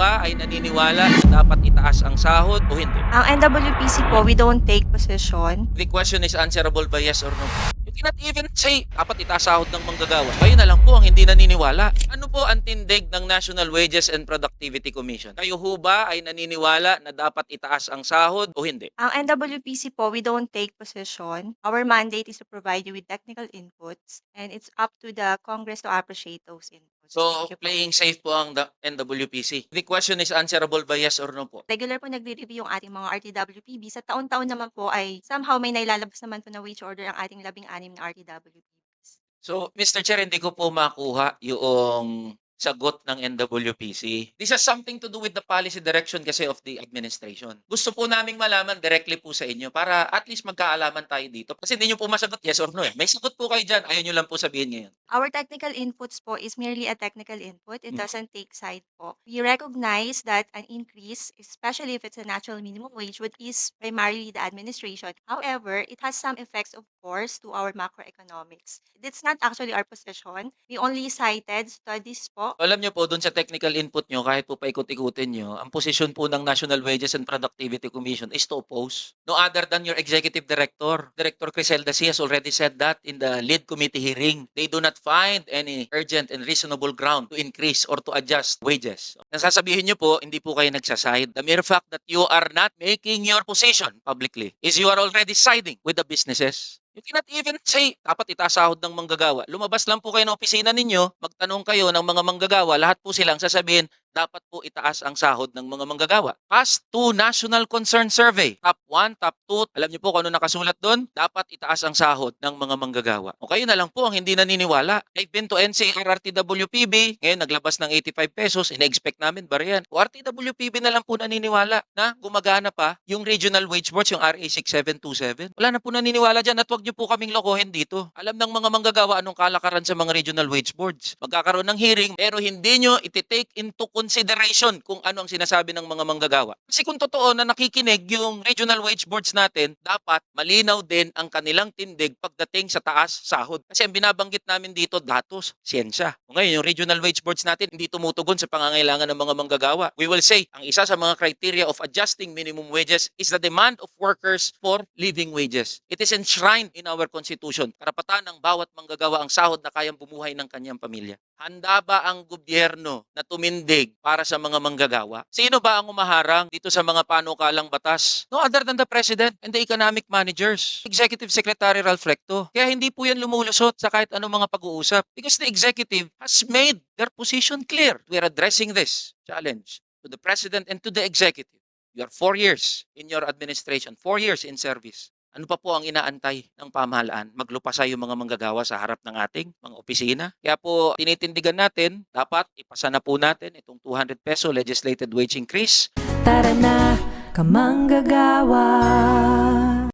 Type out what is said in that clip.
ba ay naniniwala na dapat itaas ang sahod o hindi? Ang NWPC po, we don't take position. The question is answerable by yes or no. You cannot even say dapat itaas sahod ng manggagawa. Kayo na lang po ang hindi naniniwala. Ano po ang tindig ng National Wages and Productivity Commission? Kayo ho ba ay naniniwala na dapat itaas ang sahod o hindi? Ang NWPC po, we don't take position. Our mandate is to provide you with technical inputs and it's up to the Congress to appreciate those inputs. So, Thank you po. playing safe po ang NWPC. The question is answerable by yes or no po. Regular po nagre-review yung ating mga RTWPB. Sa taon-taon naman po ay somehow may nailalabas naman po na wage order ang ating 16 na RTWPBs. So, Mr. Chair, hindi ko po makuha yung sagot ng NWPC. This has something to do with the policy direction kasi of the administration. Gusto po naming malaman directly po sa inyo para at least magkaalaman tayo dito. Kasi hindi nyo po masagot yes or no eh. May sagot po kayo dyan. Ayaw nyo lang po sabihin ngayon. Our technical inputs po is merely a technical input. It doesn't take side po. We recognize that an increase, especially if it's a natural minimum wage, would ease primarily the administration. However, it has some effects, of course, to our macroeconomics. It's not actually our position. We only cited studies po. Alam nyo po, dun sa technical input nyo, kahit po paikot-ikutin nyo, ang posisyon po ng National Wages and Productivity Commission is to oppose. No other than your executive director. Director Criselda C. has already said that in the lead committee hearing. They do not find any urgent and reasonable ground to increase or to adjust wages. Nasasabihin nyo po, hindi po kayo nagsaside. The mere fact that you are not making your position publicly is you are already siding with the businesses. You cannot even say, dapat itaas sahod ng manggagawa. Lumabas lang po kayo ng opisina ninyo, magtanong kayo ng mga manggagawa, lahat po silang sasabihin, dapat po itaas ang sahod ng mga manggagawa. Past 2 National Concern Survey, top 1, top 2, alam niyo po kung ano nakasulat doon? Dapat itaas ang sahod ng mga manggagawa. O kayo na lang po ang hindi naniniwala. I've been to NCR RTWPB, ngayon naglabas ng 85 pesos, ina-expect namin ba yan? O RTWPB na lang po naniniwala na gumagana pa yung regional wage boards, yung RA 6727. Wala na po naniniwala dyan at wag niyo po kaming lokohin dito. Alam ng mga manggagawa anong kalakaran sa mga regional wage boards. Magkakaroon ng hearing pero hindi nyo iti-take into consideration kung ano ang sinasabi ng mga manggagawa. Kasi kung totoo na nakikinig yung regional wage boards natin, dapat malinaw din ang kanilang tindig pagdating sa taas sahod. Kasi ang binabanggit namin dito, datos, siyensya. O ngayon, yung regional wage boards natin hindi tumutugon sa pangangailangan ng mga manggagawa. We will say, ang isa sa mga criteria of adjusting minimum wages is the demand of workers for living wages. It is enshrined in our constitution. Karapatan ng bawat manggagawa ang sahod na kayang bumuhay ng kanyang pamilya. Handa ba ang gobyerno na tumindig para sa mga manggagawa? Sino ba ang umaharang dito sa mga panukalang batas? No other than the President and the economic managers. Executive Secretary Ralph Recto. Kaya hindi po yan lumulusot sa kahit anong mga pag-uusap. Because the executive has made their position clear. We are addressing this challenge to the President and to the executive. You are 4 years in your administration, 4 years in service. Ano pa po ang inaantay ng pamahalaan? Maglupasay yung mga manggagawa sa harap ng ating mga opisina. Kaya po tinitindigan natin, dapat ipasa na po natin itong 200 peso legislated wage increase. Tara na, kamanggagawa.